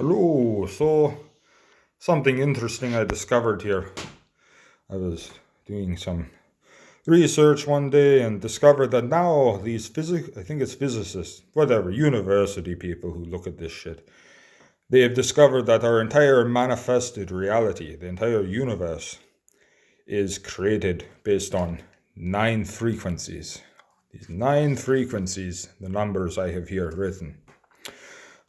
Hello. So, something interesting I discovered here. I was doing some research one day and discovered that now I think it's physicists, whatever, university people who look at this shit, they have discovered that our entire manifested reality, the entire universe, is created based on 9 frequencies. These 9 frequencies, the numbers I have here written.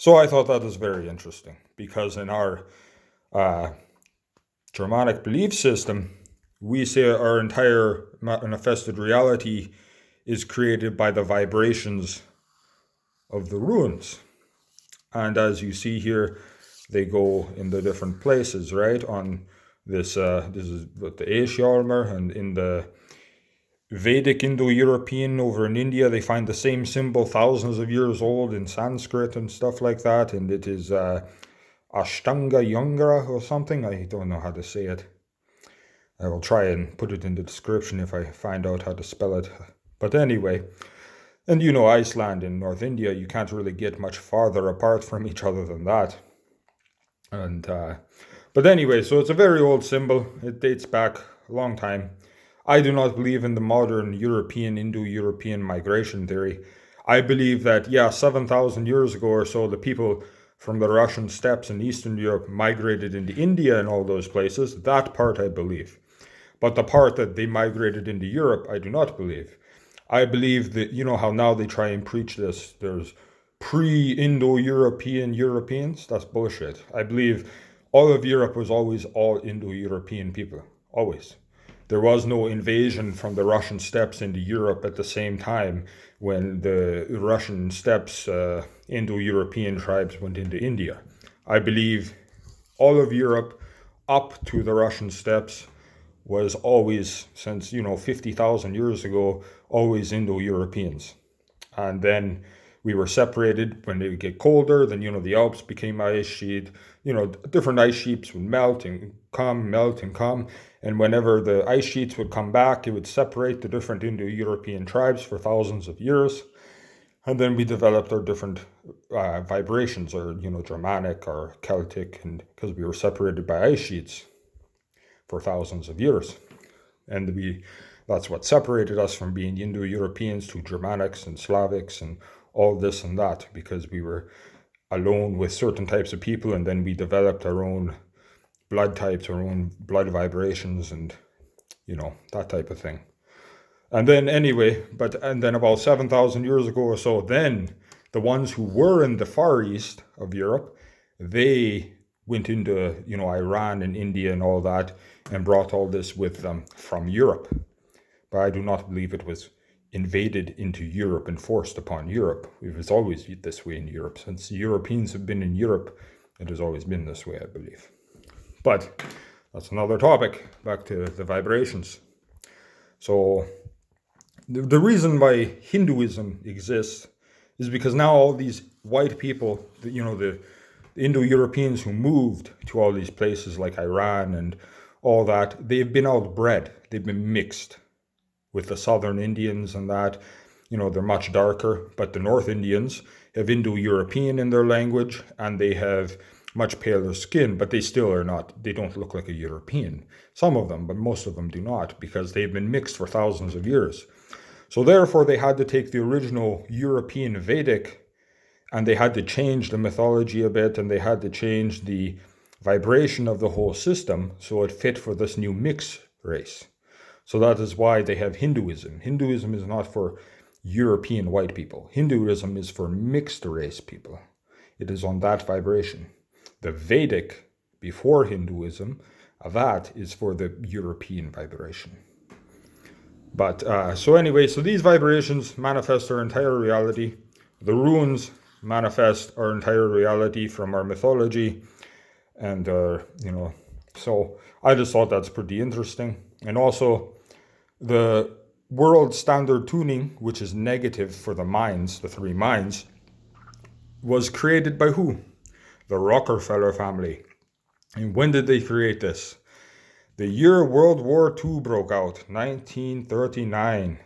So I thought that was very interesting because in our uh, Germanic belief system, we say our entire manifested reality is created by the vibrations of the runes. And as you see here, they go in the different places, right? On this is what the AEgishjalma, and in the Vedic Indo-European over in India, they find the same symbol thousands of years old in Sanskrit and stuff like that, and it is Ashtanga Yantra or something. I don't know how to say it. I will try and put it in the description if I find out how to spell it. But anyway, and you know, Iceland and North India, you can't really get much farther apart from each other than that. And but anyway, so it's a very old symbol. It dates back a long time. I do not believe in the modern European, Indo-European migration theory. I believe that, yeah, 7,000 years ago or so, the people from the Russian steppes in Eastern Europe migrated into India and all those places. That part I believe. But the part that they migrated into Europe, I do not believe. I believe that, you know how now they try and preach this, there's pre-Indo-European Europeans? That's bullshit. I believe all of Europe was always all Indo-European people. Always. There was no invasion from the Russian steppes into Europe at the same time when the Russian steppes, Indo-European tribes went into India. I believe all of Europe up to the Russian steppes was always, since, 50,000 years ago, always Indo-Europeans. And then we were separated when it would get colder, then, the Alps became ice sheet, different ice sheets would melt and come. And whenever the ice sheets would come back, it would separate the different Indo-European tribes for thousands of years. And then we developed our different vibrations, or, Germanic or Celtic, and because we were separated by ice sheets for thousands of years. And that's what separated us from being Indo-Europeans to Germanics and Slavics and all this and that, because we were alone with certain types of people, and then we developed our own blood types, our own blood vibrations, and that type of thing. And then anyway, and then about 7,000 years ago or so, then the ones who were in the far east of Europe, they went into Iran and India and all that, and brought all this with them from Europe. But I do not believe it was invaded into Europe and forced upon Europe. It was always this way in Europe. Since the Europeans have been in Europe, it has always been this way, I believe. But that's another topic. Back to the vibrations. So the reason why Hinduism exists is because now all these white people, the Indo-Europeans who moved to all these places like Iran and all that, they've been outbred. They've been mixed with the southern Indians and that. They're much darker, but the North Indians have Indo-European in their language, and they have much paler skin, but they still are not, they don't look like a European. Some of them, but most of them do not, because they've been mixed for thousands of years. So therefore, they had to take the original European Vedic, and they had to change the mythology a bit, and they had to change the vibration of the whole system so it fit for this new mixed race. So that is why they have Hinduism. Hinduism is not for European white people. Hinduism is for mixed race people. It is on that vibration. The Vedic, before Hinduism, that is for the European vibration. But so these vibrations manifest our entire reality. The runes manifest our entire reality from our mythology. And, so I just thought that's pretty interesting. And also, the world standard tuning, which is negative for the minds, the three minds, was created by who? The Rockefeller family. And when did they create this? The year World War II broke out, 1939.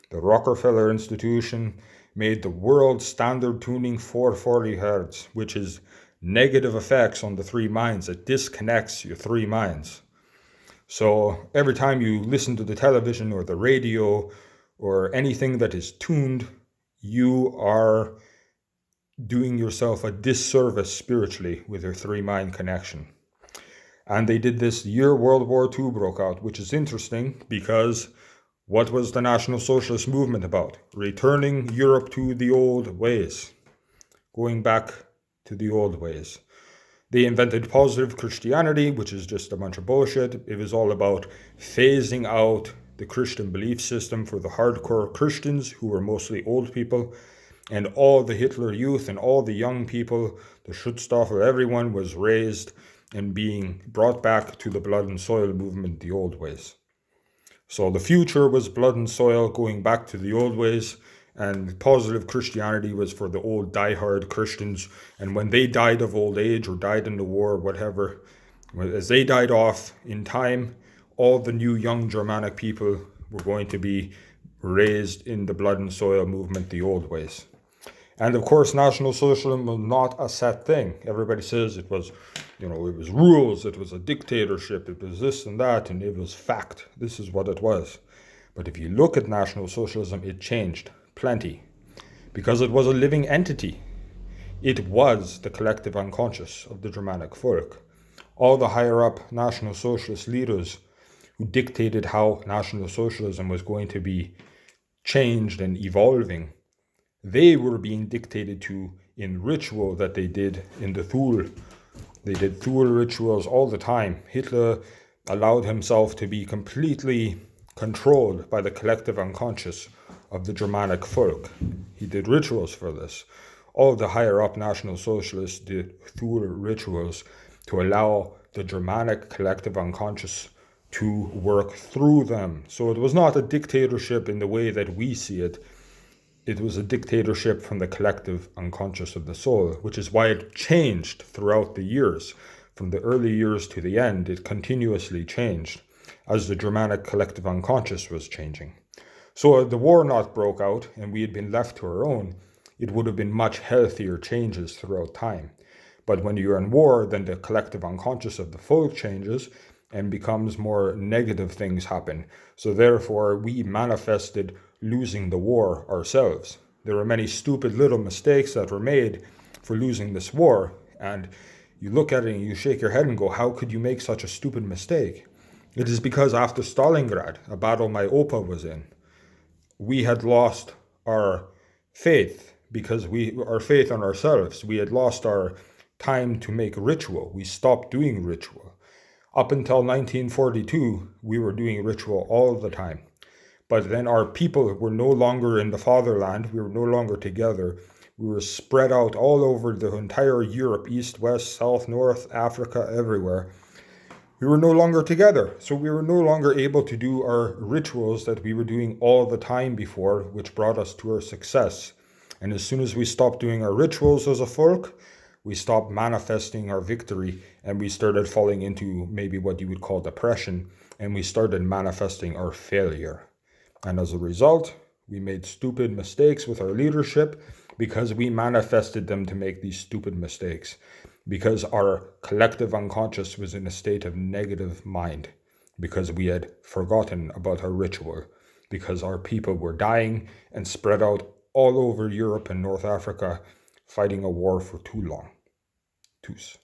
The Rockefeller Institution made the world standard tuning 440 Hz, which is negative effects on the three minds. It disconnects your three minds. So every time you listen to the television or the radio or anything that is tuned, you are doing yourself a disservice spiritually with your three mind connection. And they did this the year World War II broke out, which is interesting because what was the National Socialist movement about? Returning Europe to the old ways, going back to the old ways. They invented positive Christianity, which is just a bunch of bullshit. It was all about phasing out the Christian belief system for the hardcore Christians, who were mostly old people, and all the Hitler youth and all the young people, the Schutzstaffel, everyone was raised and being brought back to the blood and soil movement the old ways. So the future was blood and soil, going back to the old ways, and positive Christianity was for the old diehard Christians. And when they died of old age or died in the war, whatever, as they died off in time, all the new young Germanic people were going to be raised in the blood and soil movement the old ways. And of course, National Socialism was not a set thing. Everybody says it was, it was rules, it was a dictatorship, it was this and that, and it was fact. This is what it was. But if you look at National Socialism, it changed plenty because it was a living entity. It was the collective unconscious of the Germanic folk. All the higher up National Socialist leaders who dictated how National Socialism was going to be changed and evolving, they were being dictated to in ritual that they did in the Thule. They did Thule rituals all the time. Hitler allowed himself to be completely controlled by the collective unconscious of the Germanic folk. He did rituals for this. All the higher up National Socialists did Thule rituals to allow the Germanic collective unconscious to work through them. So it was not a dictatorship in the way that we see it. It was a dictatorship from the collective unconscious of the soul, which is why it changed throughout the years. From the early years to the end, it continuously changed as the Germanic collective unconscious was changing. So if the war not broke out and we had been left to our own, it would have been much healthier changes throughout time. But when you're in war, then the collective unconscious of the folk changes and becomes more negative things happen. So therefore, we manifested losing the war ourselves. There were many stupid little mistakes that were made for losing this war. And you look at it and you shake your head and go, how could you make such a stupid mistake? It is because after Stalingrad, a battle my Opa was in, we had lost our faith because our faith in ourselves. We had lost our time to make ritual. We stopped doing ritual. Up until 1942, we were doing ritual all the time. But then our people were no longer in the fatherland. We were no longer together. We were spread out all over the entire Europe, east, west, south, north, Africa, everywhere. We were no longer together. So we were no longer able to do our rituals that we were doing all the time before, which brought us to our success. And as soon as we stopped doing our rituals as a folk, we stopped manifesting our victory, and we started falling into maybe what you would call depression, and we started manifesting our failure. And as a result, we made stupid mistakes with our leadership because we manifested them to make these stupid mistakes, because our collective unconscious was in a state of negative mind, because we had forgotten about our ritual, because our people were dying and spread out all over Europe and North Africa, fighting a war for too long. Tous.